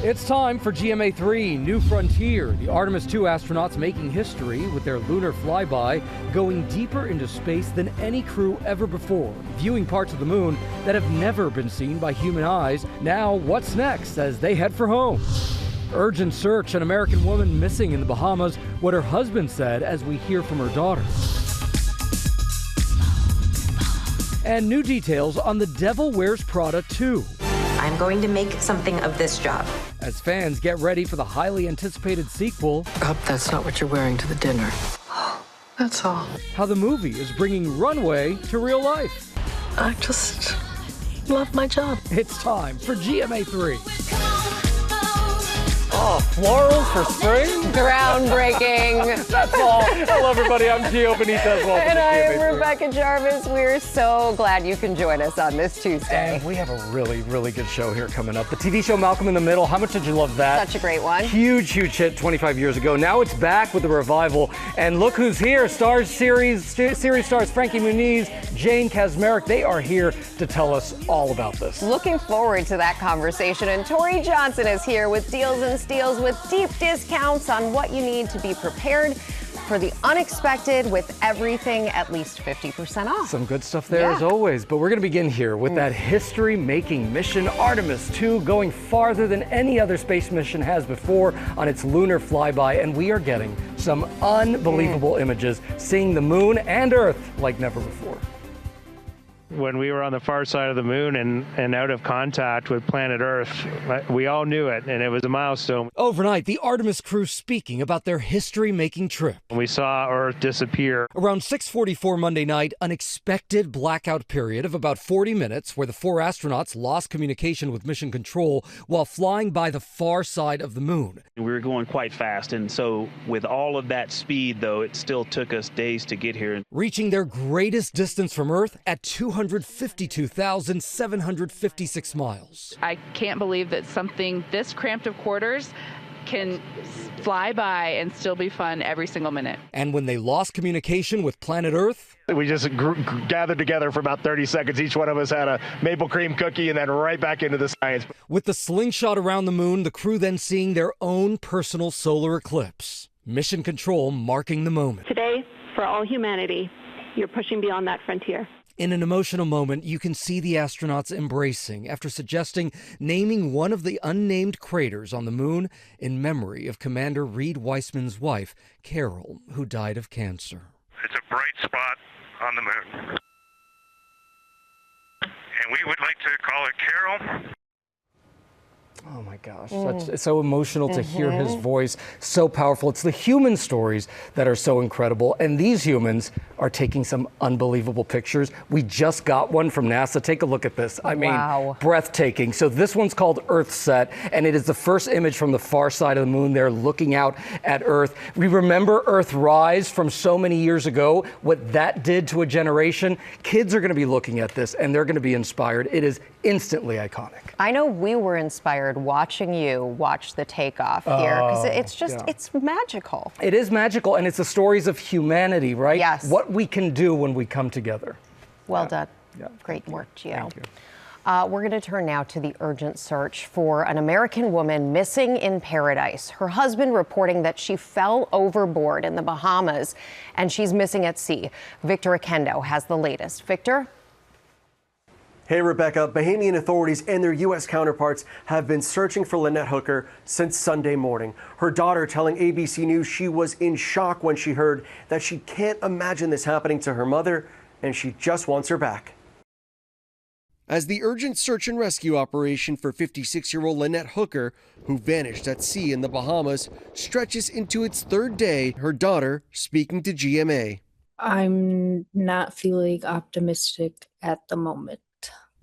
It's time for GMA3 New Frontier. The Artemis 2 astronauts making history with their lunar flyby, going deeper into space than any crew ever before, viewing parts of the moon that have never been seen by human eyes. Now, what's next as they head for home? Urgent search, an American woman missing in the Bahamas, what her husband said as we hear from her daughter. And new details on The Devil Wears Prada 2. I'm going to make something of this job. As fans get ready for the highly anticipated sequel. I hope that's not what you're wearing to the dinner. That's all. How the movie is bringing runway to real life. I just love my job. It's time for GMA3. Oh, florals for spring? Groundbreaking. That's all. Hello, everybody. I'm Gio Benitez. Welcome And to I am GMA3. Rebecca Jarvis. We're so glad you can join us on this Tuesday. And we have a really, really good show here coming up. The TV show Malcolm in the Middle. How much did you love that? Such a great one. Huge, huge hit 25 years ago. Now it's back with a revival. And look who's here. Series stars Frankie Muniz, Jane Kaczmarek. They are here to tell us all about this. Looking forward to that conversation. And Tori Johnson is here with deals and steals with deep discounts on what you need to be prepared for the unexpected, with everything at least 50% off. Some good stuff there as always, but we're going to begin here with that history-making mission, Artemis 2, going farther than any other space mission has before on its lunar flyby, and we are getting some unbelievable images, seeing the moon and Earth like never before. When we were on the far side of the moon and out of contact with planet Earth, we all knew it, and it was a milestone. Overnight, the Artemis crew speaking about their history-making trip. We saw Earth disappear. Around 6:44 Monday night, an expected blackout period of about 40 minutes where the 4 astronauts lost communication with mission control while flying by the far side of the moon. We were going quite fast, and so with all of that speed, though, it still took us days to get here. Reaching their greatest distance from Earth at 252,756 miles. I can't believe that something this cramped of quarters can fly by and still be fun every single minute. And when they lost communication with planet Earth, We just gathered together for about 30 seconds. Each one of us had a maple cream cookie and then right back into the science. with the slingshot around the moon, the crew then seeing their own personal solar eclipse. Mission control marking the moment. Today, for all humanity, you're pushing beyond that frontier. In an emotional moment, you can see the astronauts embracing after suggesting naming one of the unnamed craters on the moon in memory of Commander Reed Weissman's wife, Carol, who died of cancer. It's a bright spot on the moon. And we would like to call it Carol. Oh my gosh, it's so emotional to hear his voice, so powerful. It's the human stories that are so incredible, and these humans are taking some unbelievable pictures. We just got one from NASA. Take a look at this. I mean, breathtaking. So this one's called EarthSat, and it is the first image from the far side of the moon. They're looking out at Earth. We remember Earthrise from so many years ago, what that did to a generation. Kids are going to be looking at this, and they're going to be inspired. It is instantly iconic. I know we were inspired watching you watch the takeoff here, because it's just, it's magical. It is magical, and it's the stories of humanity, right? Yes. What we can do when we come together. Well done. Great work, Gio. We're going to turn now to the urgent search for an American woman missing in paradise. Her husband reporting that she fell overboard in the Bahamas, and she's missing at sea. Victor Akendo has the latest. Victor? Hey, Rebecca. Bahamian authorities and their U.S. counterparts have been searching for Lynette Hooker since Sunday morning. Her daughter telling ABC News she was in shock when she heard that she can't imagine this happening to her mother, and she just wants her back. As the urgent search and rescue operation for 56-year-old Lynette Hooker, who vanished at sea in the Bahamas, stretches into its third day, her daughter speaking to GMA. I'm not feeling optimistic at the moment.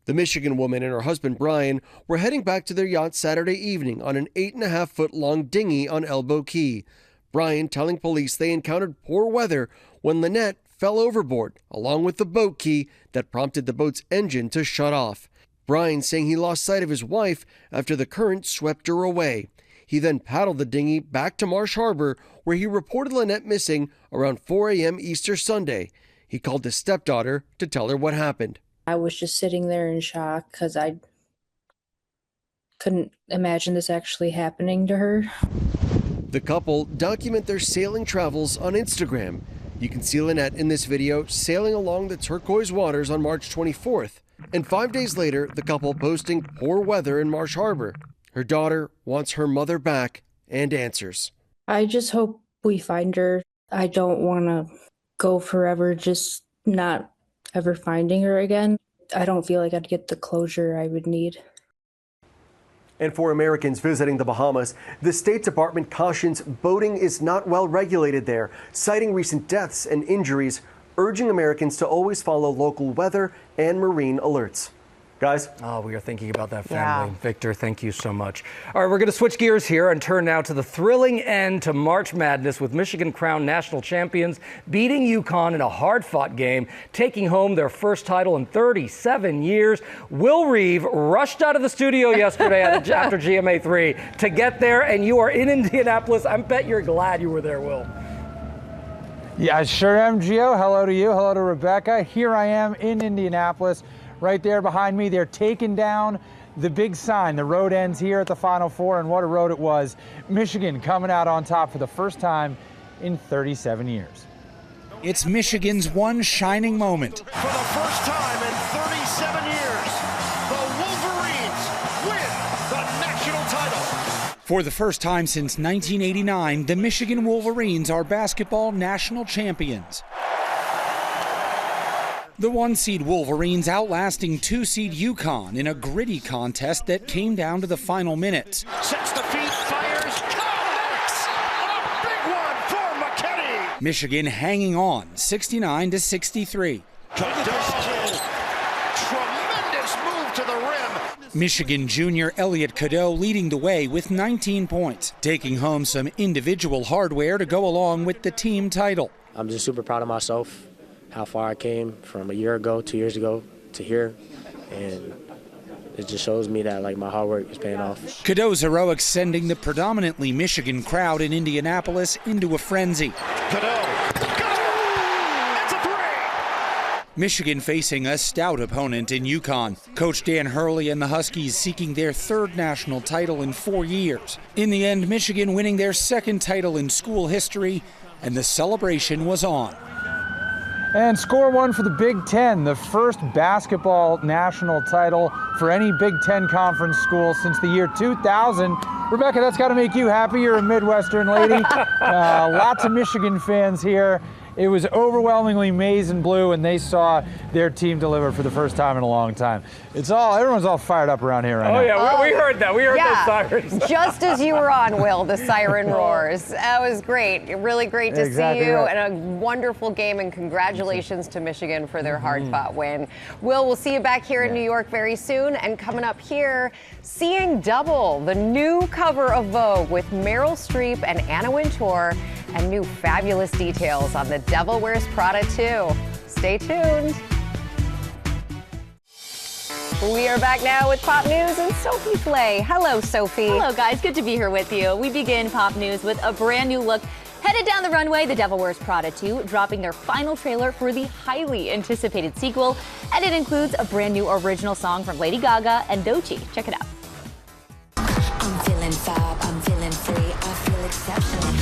The Michigan woman and her husband Brian were heading back to their yacht Saturday evening on an 8.5-foot-long dinghy on Elbow Key. Brian telling police they encountered poor weather when Lynette fell overboard, along with the boat key that prompted the boat's engine to shut off. Brian saying he lost sight of his wife after the current swept her away. He then paddled the dinghy back to Marsh Harbor, where he reported Lynette missing around 4 a.m. Easter Sunday. He called his stepdaughter to tell her what happened. I was just sitting there in shock because I couldn't imagine this actually happening to her. The couple document their sailing travels on Instagram. You can see Lynette in this video sailing along the turquoise waters on March 24th. And 5 days later, the couple posting poor weather in Marsh Harbor. Her daughter wants her mother back and answers. I just hope we find her. I don't want to go forever just not ever finding her again. I don't feel like I'd get the closure I would need. And for Americans visiting the Bahamas, the State Department cautions boating is not well regulated there, citing recent deaths and injuries, urging Americans to always follow local weather and marine alerts. Guys? Oh, we are thinking about that family. Yeah. Victor, thank you so much. All right, we're going to switch gears here and turn now to the thrilling end to March Madness with Michigan crowned national champions beating UConn in a hard-fought game, taking home their first title in 37 years. Will Reeve rushed out of the studio yesterday after GMA3 to get there, and you are in Indianapolis. I bet you're glad you were there, Will. Yeah, I sure am, Gio. Hello to you. Hello to Rebecca. Here I am in Indianapolis. Right there behind me, they're taking down the big sign. The road ends here at the Final Four, and what a road it was. Michigan coming out on top for the first time in 37 years. It's Michigan's one shining moment. For the first time in 37 years, the Wolverines win the national title. For the first time since 1989, the Michigan Wolverines are basketball national champions. The 1-seed Wolverines outlasting 2-seed UConn in a gritty contest that came down to the final minutes. Sets the feet, fires, connects! A big one for McKinney! Michigan hanging on, 69-63. Tremendous move to the rim. Michigan junior Elliot Cadeau leading the way with 19 points, taking home some individual hardware to go along with the team title. I'm just super proud of myself. How far I came from a year ago, 2 years ago to here, and it just shows me that my hard work is paying off. Cadeau's heroics sending the predominantly Michigan crowd in Indianapolis into a frenzy. Cadeau, it's a three! Michigan facing a stout opponent in UConn. Coach Dan Hurley and the Huskies seeking their third national title in 4 years. In the end, Michigan winning their second title in school history, and the celebration was on. And score one for the Big Ten, the first basketball national title for any Big Ten conference school since the year 2000. Rebecca, that's got to make you happy. You're a Midwestern lady. Lots of Michigan fans here. It was overwhelmingly maize and blue, and they saw their team deliver for the first time in a long time. Everyone's all fired up around here right now. Oh yeah, we heard that. We heard those sirens. Just as you were on, Will, the siren roars. That was great. Really great to see you, right. and a wonderful game, and congratulations to Michigan for their hard-fought win. Will, we'll see you back here in New York very soon, and coming up here, Seeing Double, the new cover of Vogue with Meryl Streep and Anna Wintour, and new fabulous details on The Devil Wears Prada 2. Stay tuned. We are back now with Pop News and Sophie Flay. Hello, Sophie. Hello, guys. Good to be here with you. We begin Pop News with a brand new look. Headed down the runway, The Devil Wears Prada 2, dropping their final trailer for the highly anticipated sequel. And it includes a brand new original song from Lady Gaga and Doechii. Check it out. I'm feeling fab, I'm feeling free, I feel exceptionally.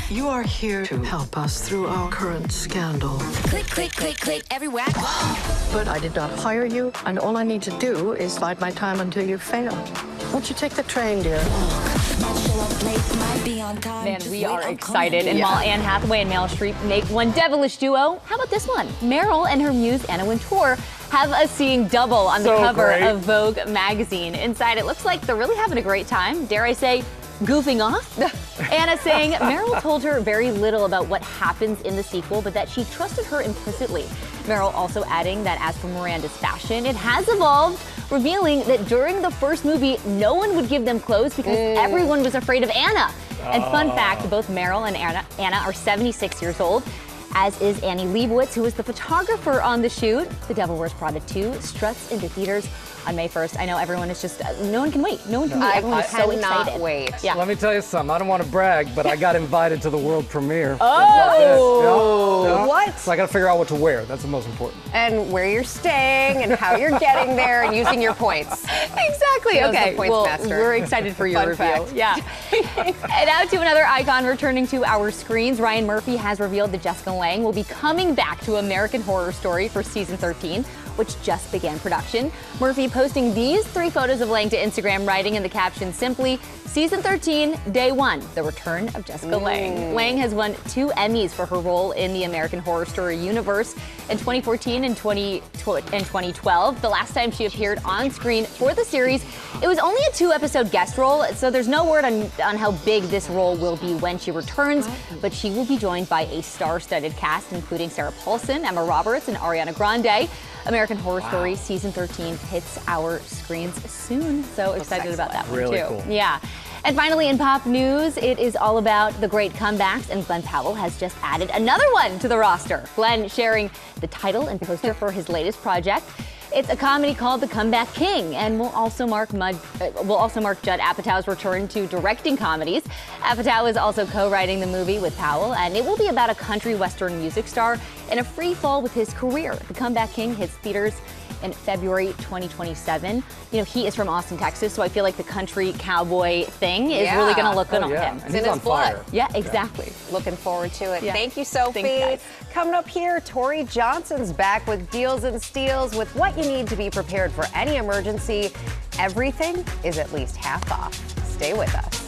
You are here to help us through our current scandal. Click, click, click, click, everywhere. But I did not hire you, and all I need to do is bide my time until you fail. Won't you take the train, dear? Man, we are excited. And while Anne Hathaway and Meryl Streep make one devilish duo, how about this one? Meryl and her muse, Anna Wintour, have a Seeing Double on the cover of Vogue magazine. Inside, it looks like they're really having a great time. Dare I say, goofing off? Anna saying Meryl told her very little about what happens in the sequel, but that she trusted her implicitly. Meryl also adding that as for Miranda's fashion, it has evolved, revealing that during the first movie, no one would give them clothes because everyone was afraid of Anna. And fun fact, both Meryl and Anna are 76 years old, as is Annie Leibovitz, who is the photographer on the shoot. The Devil Wears Prada 2 struts into theaters on May 1st. I know everyone is just, no one can wait. No one can wait. Everyone's so excited. Wait. Yeah. Let me tell you something. I don't want to brag, but I got invited to the world premiere. Oh! What? So I got to figure out what to wear. That's the most important. And where you're staying and how you're getting there and using your points. Exactly. He was Okay. the points Well, master. we're excited for your Fun review. fact. Yeah. And out to another icon returning to our screens. Ryan Murphy has revealed that Jessica Lange will be coming back to American Horror Story for season 13, which just began production. Murphy posting these 3 photos of Lange to Instagram, writing in the caption simply, Season 13, Day 1, the return of Jessica Lange. Lange has won 2 Emmys for her role in the American Horror Story universe in 2014 and 2012. The last time she appeared on screen for the series, it was only a 2-episode guest role, so there's no word on how big this role will be when she returns, but she will be joined by a star-studded cast, including Sarah Paulson, Emma Roberts, and Ariana Grande. American Horror Story Season 13 hits our screens soon, so excited about that one too. Really cool. Yeah. And finally, in pop news, it is all about the great comebacks, and Glenn Powell has just added another one to the roster. Glenn sharing the title and poster for his latest project. It's a comedy called The Comeback King, and will also mark Judd Apatow's return to directing comedies. Apatow is also co-writing the movie with Powell, and it will be about a country western music star in a free fall with his career. The Comeback King hits theaters in February 2027. You know, he is from Austin, Texas, so I feel like the country cowboy thing is really going to look good on him. It's in his blood. Yeah, exactly. Looking forward to it. Yeah. Thank you, Sophie. Thanks, guys. Coming up here, Tori Johnson's back with Deals and Steals with what you need to be prepared for any emergency. Everything is at least half off. Stay with us.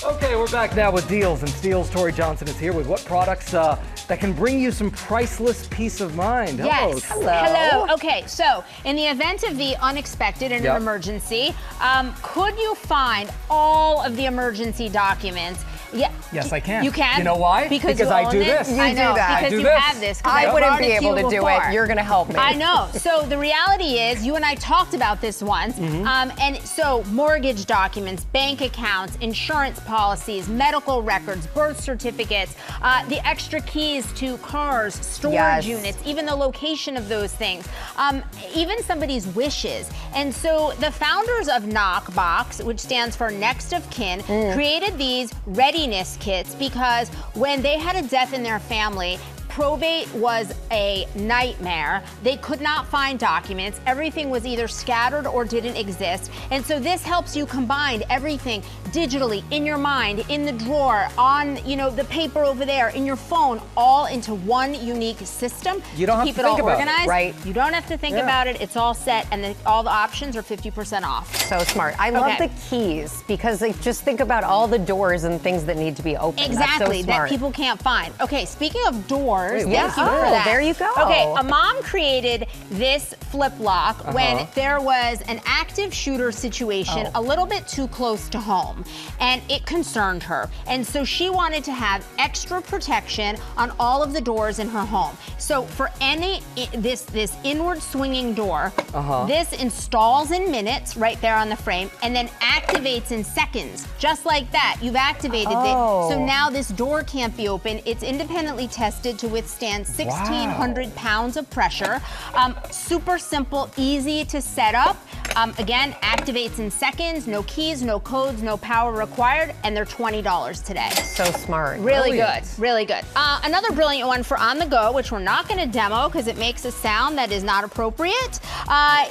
Okay, we're back now with Deals and Steals. Tori Johnson is here with what products that can bring you some priceless peace of mind. Yes. Hello. Okay, so in the event of the unexpected and an emergency, could you find all of the emergency documents? Yeah. Yes, I can. You can? You know why? Because I do this. I know, that. because you have this. I wouldn't be able to do it. You're going to help me. I know. So the reality is, you and I talked about this once. And so mortgage documents, bank accounts, insurance policies, medical records, birth certificates, the extra keys to cars, storage units, even the location of those things, even somebody's wishes. And so the founders of Knockbox, which stands for Next of Kin, created these readiness kits because when they had a death in their family, probate was a nightmare. They could not find documents. Everything was either scattered or didn't exist. And so this helps you combine everything digitally in your mind, in the drawer, on the paper over there, in your phone, all into one unique system. You don't have keep to it all think about it. organized. Right. You don't have to think about it. It's all set, and all the options are 50% off. So smart. I love the keys because just think about all the doors and things that need to be opened. Exactly, That's so that smart. people can't find. Okay, speaking of doors, thank you for Oh, that. there you go. Okay, a mom created this flip lock when there was an active shooter situation a little bit too close to home, and it concerned her. And so she wanted to have extra protection on all of the doors in her home. So for this inward swinging door, this installs in minutes right there on the frame, and then activates in seconds, just like that. You've activated it. So now this door can't be open. It's independently tested to withstand 1,600 pounds of pressure. Super simple, easy to set up. Again, activates in seconds, no keys, no codes, no power required, and they're $20 today. So smart. Really good, really good. Another brilliant one for on the go, which we're not gonna demo because it makes a sound that is not appropriate,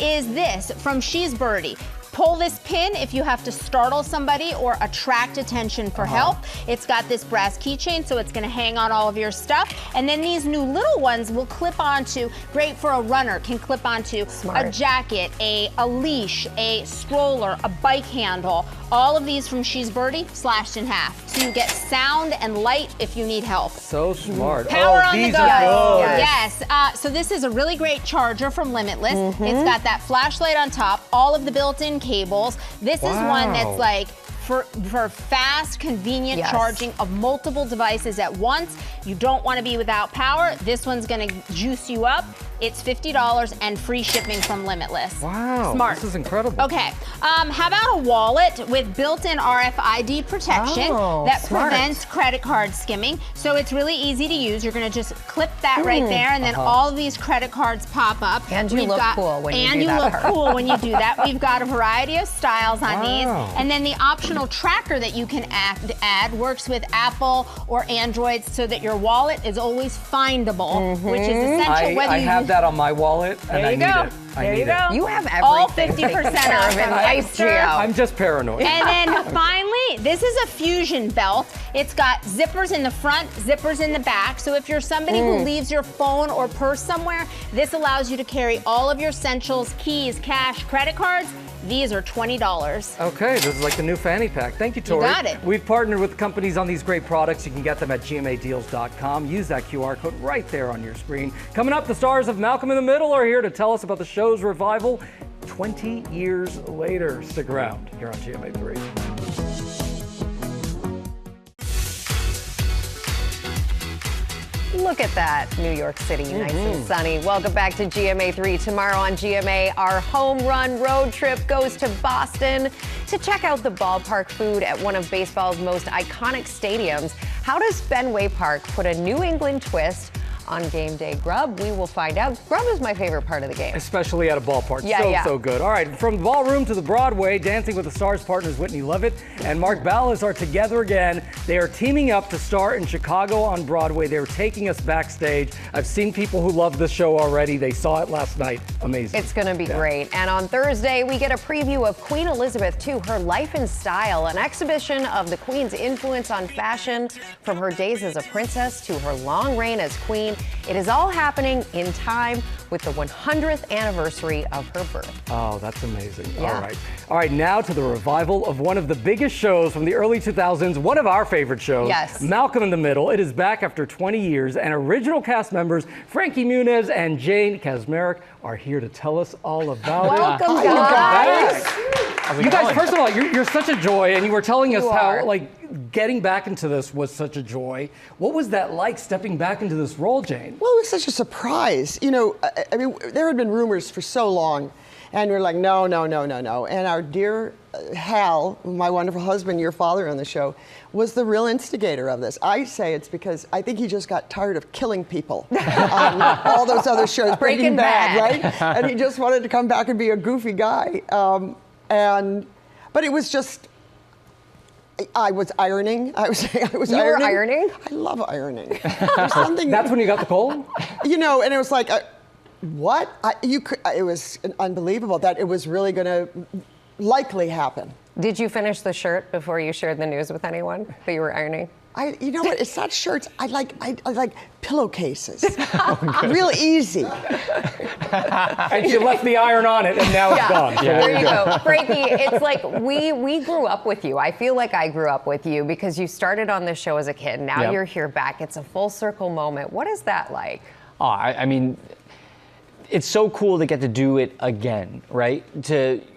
is this from She's Birdie. Pull this pin if you have to startle somebody or attract attention for help. It's got this brass keychain, so it's gonna hang on all of your stuff. And then these new little ones will clip onto, great for a runner, can clip onto a jacket, a leash, a stroller, a bike handle. All of these from She's Birdie, slashed in half. So you get sound and light if you need help. So smart. Power on the go. Are good. Yes. So this is a really great charger from Limitless. It's got that flashlight on top, all of the built-in cables. This is one that's like for fast, convenient charging of multiple devices at once. You don't want to be without power. This one's going to juice you up. It's $50 and free shipping from Limitless. Wow, Smart. This is incredible. Okay, how about a wallet with built-in RFID protection that prevents credit card skimming? So it's really easy to use. You're gonna just clip that right there, and then all of these credit cards pop up. And you look cool when you do that. And you look cool when you do that. We've got a variety of styles on these, Wow. and then the optional tracker that you can add works with Apple or Android so that your wallet is always findable, which is essential. I have that on my wallet, and I need it. There you go. You have everything. All 50% off. Nice, Gio. I'm just paranoid. And then finally, this is a fusion belt. It's got zippers in the front, zippers in the back. So if you're somebody who leaves your phone or purse somewhere, this allows you to carry all of your essentials, keys, cash, credit cards. These are $20. Okay, this is like the new fanny pack. Thank you, Tori. You got it. We've partnered with companies on these great products. You can get them at GMAdeals.com. Use that QR code right there on your screen. Coming up, the stars of Malcolm in the Middle are here to tell us about the show's revival 20 years later. Stick around here on GMA3. Look at that, New York City, nice and sunny. Welcome back to GMA3. Tomorrow on GMA, our home run road trip goes to Boston to check out the ballpark food at one of baseball's most iconic stadiums. How does Fenway Park put a New England twist on game day grub? We will find out. Grub is my favorite part of the game. Especially at a ballpark. Yeah, so good. All right, from the ballroom to the Broadway, Dancing with the Stars partners Whitney Levitt and Mark Ballas are together again. They are teaming up to star in Chicago on Broadway. They're taking us backstage. I've seen people who love this show already. They saw it last night. Amazing. It's going to be great. And on Thursday, we get a preview of Queen Elizabeth II, her life and style, an exhibition of the Queen's influence on fashion from her days as a princess to her long reign as queen. It is all happening in time with the 100th anniversary of her birth. Oh, that's amazing. Yeah. All right, now to the revival of one of the biggest shows from the early 2000s, one of our favorite shows, Yes. Malcolm in the Middle. It is back after 20 years, and original cast members Frankie Muniz and Jane Kaczmarek are here to tell us all about it. Welcome, guys. You guys, first of all, you're such a joy, and you were telling us You how, are. getting back into this was such a joy. What was that like, stepping back into this role, Jane? Well, it was such a surprise. You know, I mean, there had been rumors for so long, and we're like, no. And our dear Hal, my wonderful husband, your father on the show, was the real instigator of this. I say it's because I think he just got tired of killing people on all those other shows, Breaking Bad, right? And he just wanted to come back and be a goofy guy. But it was just, I was ironing. I was You ironing. were ironing? I love ironing. There's something. That's when you got the cold? You know, and it was like, what? It was unbelievable that it was really going to likely happen. Did you finish the shirt before you shared the news with anyone that you were ironing? You know what? It's not shirts. I like pillowcases. Real easy. And she left the iron on it, and now it's gone. So There you go. Frankie, it's like we grew up with you. I feel like I grew up with you because you started on this show as a kid. Now you're here back. It's a full circle moment. What is that like? Oh, I mean, it's so cool to get to do it again, right?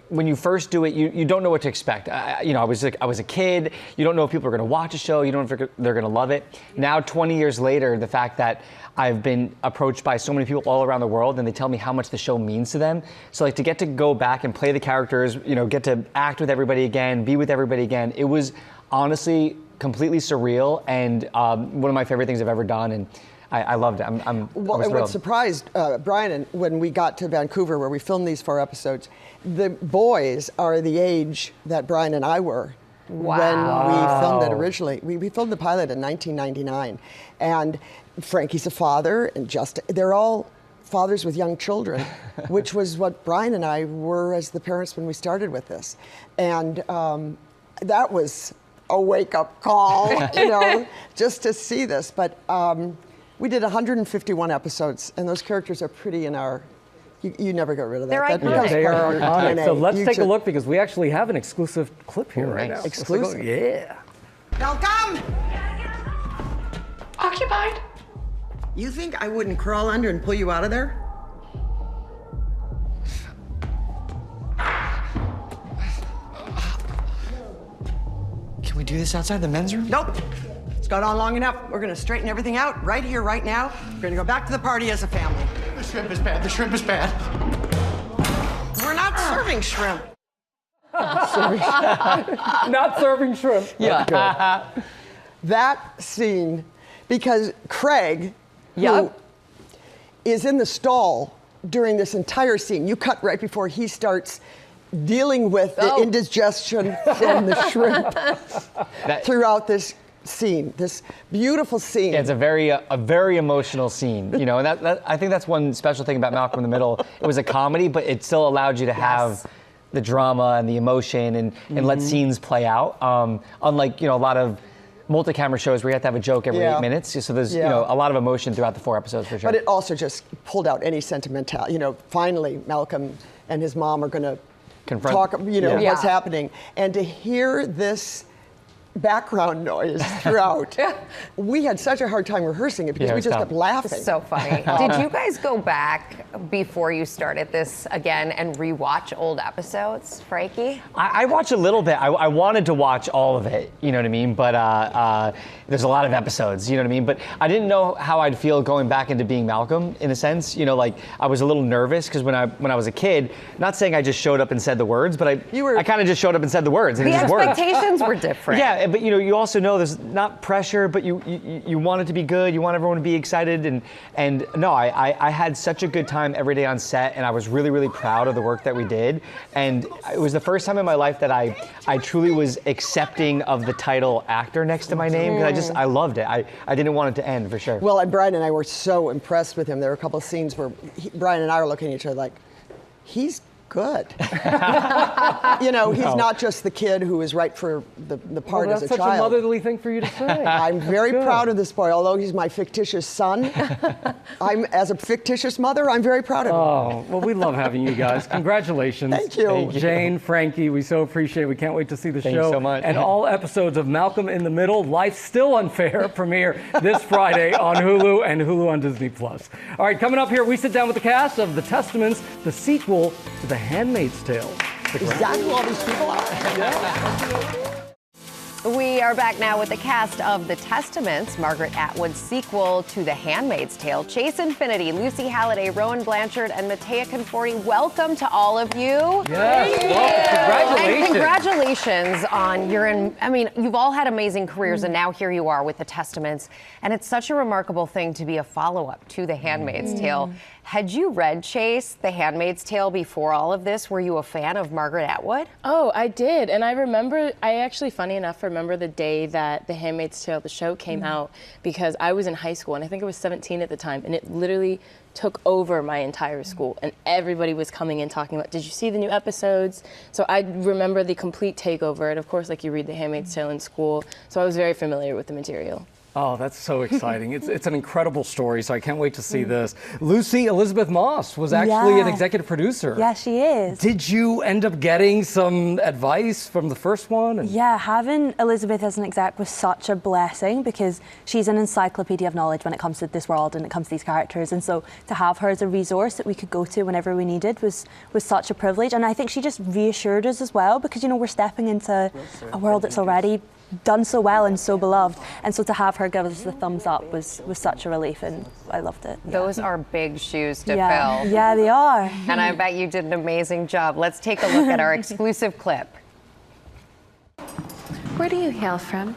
When you first do it, you don't know what to expect. I was a kid. You don't know if people are going to watch a show. You don't know if they're going to love it. Now, 20 years later, the fact that I've been approached by so many people all around the world, and they tell me how much the show means to them. So, to get to go back and play the characters, get to act with everybody again, be with everybody again, it was honestly completely surreal and one of my favorite things I've ever done. And I loved it. I was what surprised Brian when we got to Vancouver, where we filmed these 4 episodes, the boys are the age that Brian and I were when we filmed it originally. We filmed the pilot in 1999, and Frankie's a father, and they're all fathers with young children, which was what Brian and I were as the parents when we started with this, and that was a wake-up call, just to see this. But we did 151 episodes, and those characters are pretty in our. You never get rid of that. They're iconic. They are iconic. So let's take a look. look because we actually have an exclusive clip here right now. Exclusive? Yeah. Welcome! Occupied. You think I wouldn't crawl under and pull you out of there? Can we do this outside the men's room? Nope. It's gone on long enough. We're gonna straighten everything out right here, right now. We're gonna go back to the party as a family. shrimp is bad. The shrimp is bad. We're not serving shrimp. Not serving shrimp. Yeah. That scene, because Craig, who is in the stall during this entire scene, you cut right before he starts dealing with the indigestion from the shrimp throughout this scene, this beautiful scene. Yeah, it's a very emotional scene, you know, and that I think that's one special thing about Malcolm in the Middle. It was a comedy, but it still allowed you to have the drama and the emotion and let scenes play out. Unlike, you know, a lot of multi-camera shows where you have to have a joke every 8 minutes. So there's, you know, a lot of emotion throughout the 4 episodes for sure. But it also just pulled out any sentimentality. You know, finally Malcolm and his mom are going to talk, you know, what's happening. And to hear this background noise throughout, we had such a hard time rehearsing it because we just kept laughing. So funny. Did you guys go back before you started this again and rewatch old episodes, Frankie? I watched a little bit. I wanted to watch all of it, you know what I mean? But there's a lot of episodes, you know what I mean? But I didn't know how I'd feel going back into being Malcolm, in a sense. You know, like, I was a little nervous because when I was a kid, not saying I just showed up and said the words, but I kind of just showed up and said the words. And the it just worked. expectations were different. Yeah, but you know, you also know there's not pressure, but you want it to be good. You want everyone to be excited, and no, I had such a good time every day on set, and I was really, really proud of the work that we did. And it was the first time in my life that I truly was accepting of the title actor next to my name, because I loved it. I didn't want it to end, for sure. Well, and Brian and I were so impressed with him. There were a couple of scenes where Brian and I were looking at each other like, he's good. You know, he's not just the kid who is right for the part as a child. That's such a motherly thing for you to say. I'm very proud of this boy, although he's my fictitious son. As a fictitious mother, I'm very proud of him. Oh, well, we love having you guys. Congratulations. Thank you. Thank you. Jane, Frankie, we so appreciate it. We can't wait to see the Thanks show. so much. And all episodes of Malcolm in the Middle, Life's Still Unfair, premiere this Friday on Hulu and Hulu on Disney+. All right, coming up here, we sit down with the cast of The Testaments, the sequel to The Handmaid's Tale. Is that who all these people are? We are back now with the cast of The Testaments, Margaret Atwood's sequel to The Handmaid's Tale. Chase Infinity, Lucy Halliday, Rowan Blanchard, and Matea Conforti. Welcome to all of you. Yes, welcome. And congratulations on you've all had amazing careers, and now here you are with The Testaments. And it's such a remarkable thing to be a follow-up to The Handmaid's Tale. Had you read, Chase, The Handmaid's Tale before all of this? Were you a fan of Margaret Atwood? Oh, I did. And I actually, funny enough, remember the day that The Handmaid's Tale, the show, came out, because I was in high school, and I think I was 17 at the time, and it literally took over my entire school, and everybody was coming in talking about, did you see the new episodes? So I remember the complete takeover, and of course, like, you read The Handmaid's Tale in school, so I was very familiar with the material. Oh, that's so exciting. It's an incredible story, so I can't wait to see this. Lucy Elizabeth Moss was actually an executive producer. Yeah, she is. Did you end up getting some advice from the first one? Yeah, having Elizabeth as an exec was such a blessing, because she's an encyclopedia of knowledge when it comes to this world and it comes to these characters. And so to have her as a resource that we could go to whenever we needed was such a privilege. And I think she just reassured us as well, because, you know, we're stepping into a world that's already done so well and so beloved, and so to have her give us the thumbs up was such a relief, and I loved it. Those are big shoes to fill. Yeah, they are. And I bet you did an amazing job. Let's take a look at our exclusive clip. Where do you hail from?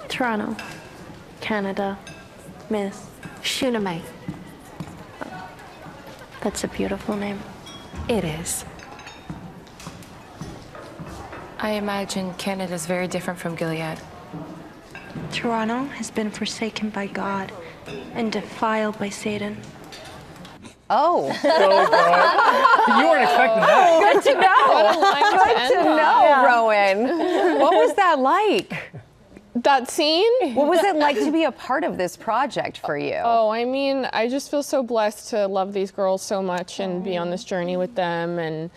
Toronto, Canada, Miss Shunamite. That's a beautiful name. It is. I imagine Canada's very different from Gilead. Toronto has been forsaken by God and defiled by Satan. Oh. You weren't expecting that. Good to know. Good to know, Rowan. What was that like? That scene? What was it like to be a part of this project for you? Oh, I mean, I just feel so blessed to love these girls so much and be on this journey with them, and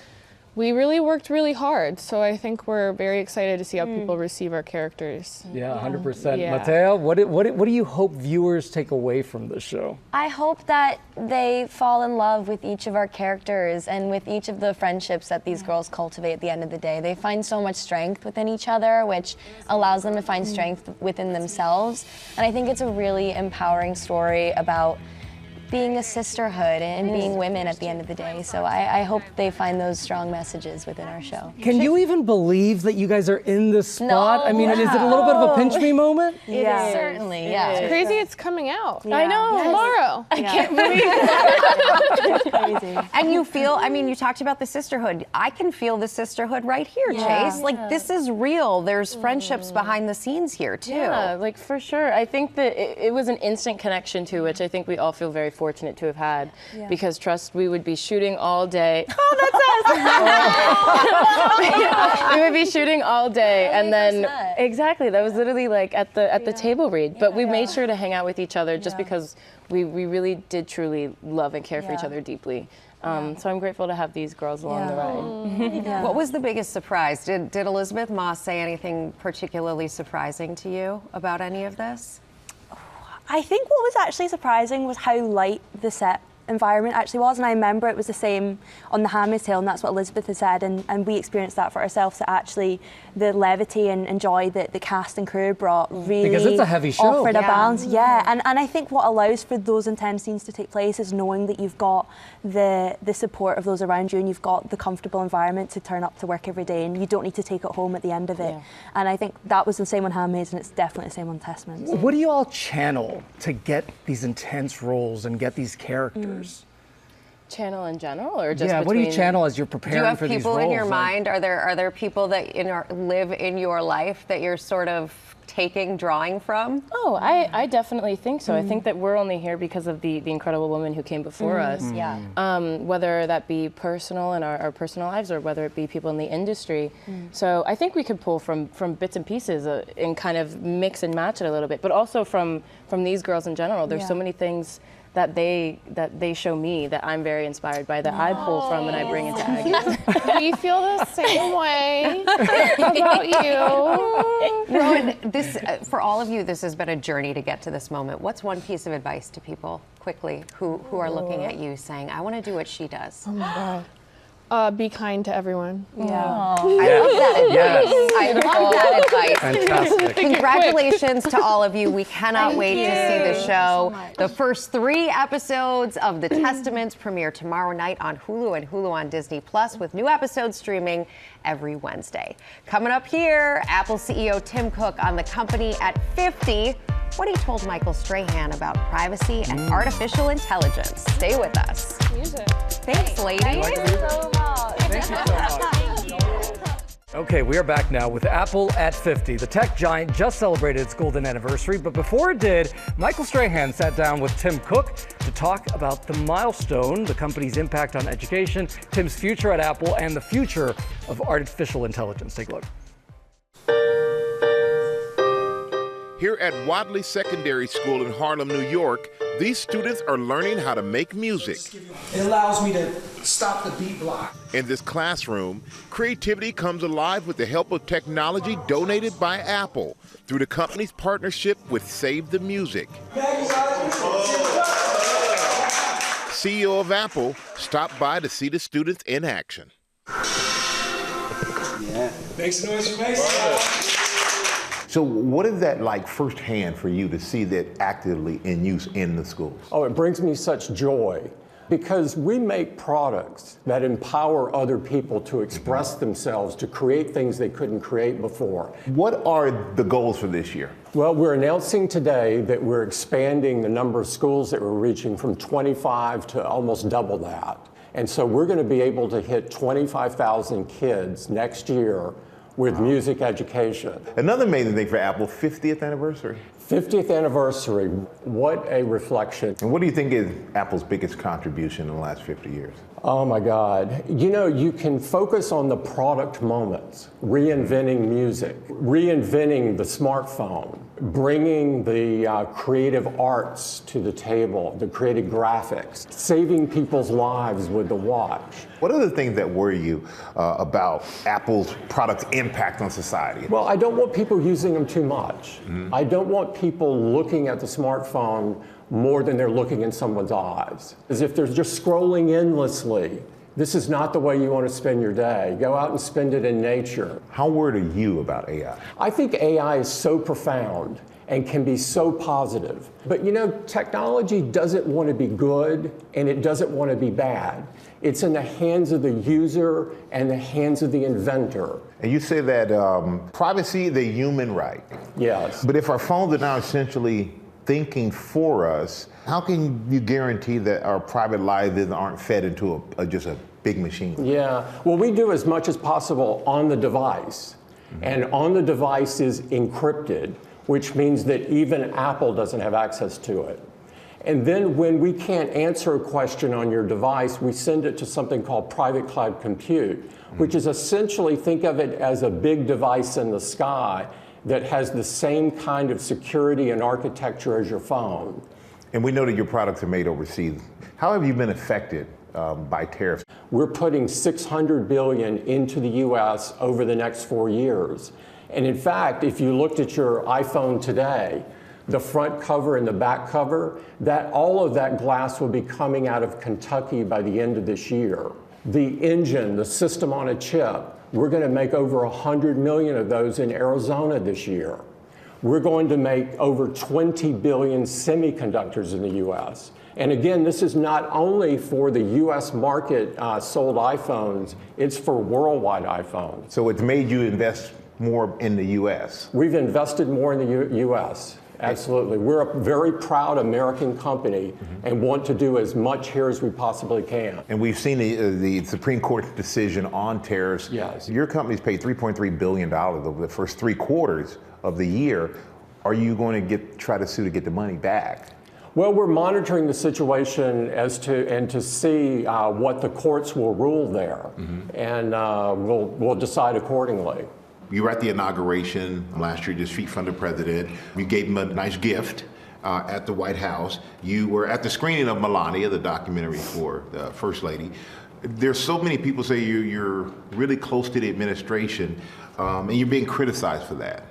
we really worked really hard, so I think we're very excited to see how people receive our characters. Yeah, 100%. Yeah. Matea, what do you hope viewers take away from this show? I hope that they fall in love with each of our characters and with each of the friendships that these girls cultivate at the end of the day. They find so much strength within each other, which allows them to find strength within themselves. And I think it's a really empowering story about being a sisterhood and being women at the end of the day. So I hope they find those strong messages within our show. Can you even believe that you guys are in this spot? I mean, is it a little bit of a pinch me moment? It is. Certainly, yeah. It's crazy it's coming out. I know. Tomorrow. I can't believe It's crazy. And you feel, I mean, you talked about the sisterhood. I can feel the sisterhood right here, Chase. Like, this is real. There's friendships behind the scenes here, too. Yeah, like for sure. I think that it was an instant connection to which I think we all feel very fortunate to have had. Yeah. Because trust, we would be shooting all day. Oh, that's us! We would be shooting all day, and then exactly that was literally like at the table read. But we made sure to hang out with each other just because we really did truly love and care for each other deeply. So I'm grateful to have these girls along the ride. What was the biggest surprise? Did Elizabeth Moss say anything particularly surprising to you about any of this? I think what was actually surprising was how light the set environment actually was, and I remember it was the same on The Handmaid's Tale, and that's what Elizabeth had said, and we experienced that for ourselves, that actually the levity and joy that the cast and crew brought really because it's a heavy show. Offered a balance, and I think what allows for those intense scenes to take place is knowing that you've got the support of those around you, and you've got the comfortable environment to turn up to work every day, and you don't need to take it home at the end of it. And I think that was the same on Handmaid's, and it's definitely the same on Testaments. What do you all channel to get these intense roles and get these characters? Channel in general, or just what do you channel as you're preparing for these roles? Do you have people in your mind? Are there people that live in your life that you're sort of drawing from? Oh, I definitely think so. I think that we're only here because of the incredible woman who came before us. Whether that be personal in our personal lives, or whether it be people in the industry. So I think we could pull from bits and pieces and kind of mix and match it a little bit, but also from these girls in general. There's so many things that they show me that I'm very inspired by, that I pull from and I bring into Aggie. We feel the same way about you. Rowan, this, for all of you, this has been a journey to get to this moment. What's one piece of advice to people, quickly, who are looking at you saying, I want to do what she does? Oh my God. Be kind to everyone. I love that advice. I love that advice. Fantastic. Congratulations to all of you. We cannot wait to see the show. The first 3 episodes of The Testaments premiere tomorrow night on Hulu and Hulu on Disney Plus, with new episodes streaming every Wednesday. Coming up here, Apple CEO Tim Cook on the company at 50. What he told Michael Strahan about privacy and artificial intelligence. Stay with us. Music. Thanks, ladies. Thank you so much. Okay, we are back now with Apple at 50. The tech giant just celebrated its golden anniversary, but before it did, Michael Strahan sat down with Tim Cook to talk about the milestone, the company's impact on education, Tim's future at Apple, and the future of artificial intelligence. Take a look. Here at Wadley Secondary School in Harlem, New York, these students are learning how to make music. It allows me to stop the beat block. In this classroom, creativity comes alive with the help of technology donated by Apple through the company's partnership with Save the Music. CEO of Apple stopped by to see the students in action. Yeah. Make some noise for Mason. So what is that like firsthand for you to see that actively in use in the schools? Oh, it brings me such joy, because we make products that empower other people to express themselves, to create things they couldn't create before. What are the goals for this year? Well, we're announcing today that we're expanding the number of schools that we're reaching from 25 to almost double that. And so we're going to be able to hit 25,000 kids next year with music education. Another amazing thing for Apple, 50th anniversary. 50th anniversary, what a reflection. And what do you think is Apple's biggest contribution in the last 50 years? Oh my God. You know, you can focus on the product moments, reinventing music, reinventing the smartphone, bringing the creative arts to the table, the creative graphics, saving people's lives with the watch. What are the things that worry you about Apple's product impact on society? Well, I don't want people using them too much. I don't want people looking at the smartphone more than they're looking in someone's eyes. As if they're just scrolling endlessly. This is not the way you want to spend your day. Go out and spend it in nature. How worried are you about AI? I think AI is so profound, and can be so positive. But you know, technology doesn't want to be good and it doesn't want to be bad. It's in the hands of the user and the hands of the inventor. And you say that privacy is a human right. Yes. But if our phones are now essentially thinking for us, how can you guarantee that our private lives aren't fed into just a big machine? Yeah, well, we do as much as possible on the device. And on the device is encrypted, which means that even Apple doesn't have access to it. And then when we can't answer a question on your device, we send it to something called private cloud compute, which is essentially, think of it as a big device in the sky that has the same kind of security and architecture as your phone. And we know that your products are made overseas. How have you been affected by tariffs? We're putting $600 billion into the U.S. over the next 4 years. And in fact, if you looked at your iPhone today, the front cover and the back cover, all of that glass will be coming out of Kentucky by the end of this year. The engine, the system on a chip, we're going to make over 100 million of those in Arizona this year. We're going to make over 20 billion semiconductors in the U.S. And again, this is not only for the U.S. market sold iPhones, it's for worldwide iPhones. So it's made you invest more in the U.S.? We've invested more in the U.S., absolutely. We're a very proud American company and want to do as much here as we possibly can. And we've seen the Supreme Court decision on tariffs. Yes. Your company's paid $3.3 billion over the first 3 quarters of the year. Are you going to try to sue to get the money back? Well, we're monitoring the situation to see what the courts will rule there, and we'll decide accordingly. You were at the inauguration last year, just feet from the president. You gave him a nice gift at the White House. You were at the screening of Melania, the documentary for the First Lady. There's so many people say you're really close to the administration, and you're being criticized for that.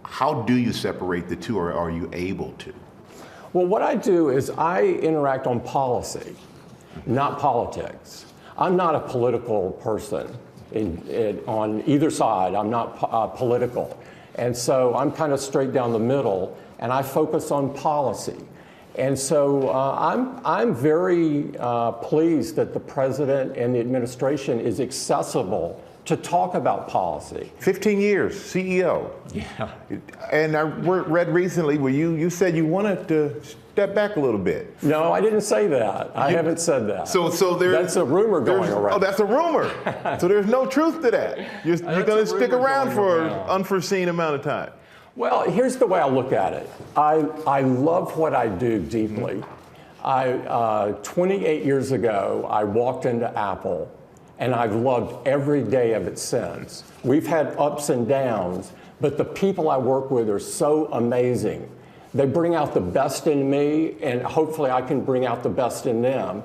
How do you separate the two, or are you able to? Well, what I do is I interact on policy, not politics. I'm not a political person on either side. I'm not political. And so I'm kind of straight down the middle, and I focus on policy. And so I'm very pleased that the president and the administration is accessible to talk about policy. 15 years, CEO. Yeah. And I read recently where you said you wanted to step back a little bit. No, I didn't say that. I haven't said that. So that's a rumor going around. Oh, that's a rumor. So there's no truth to that. You're going to stick around for an unforeseen amount of time. Well, here's the way I look at it. I love what I do deeply. 28 years ago, I walked into Apple, and I've loved every day of it since. We've had ups and downs, but the people I work with are so amazing. They bring out the best in me, and hopefully I can bring out the best in them.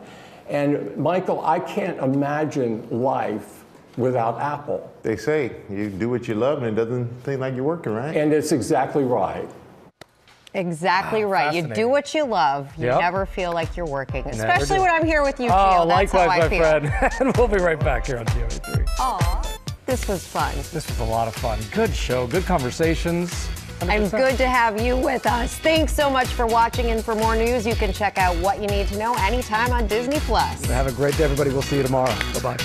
And Michael, I can't imagine life without Apple. They say you do what you love and it doesn't seem like you're working, right? And it's exactly right. Exactly right. You do what you love. You never feel like you're working, especially when I'm here with you, Gio. Oh, That's likewise, how I my feel. friend. And we'll be right back here on GMA3. Aw, this was fun. This was a lot of fun. Good show, good conversations. 100%. And good to have you with us. Thanks so much for watching, and for more news, you can check out What You Need to Know anytime on Disney+. Have a great day, everybody. We'll see you tomorrow. Bye-bye.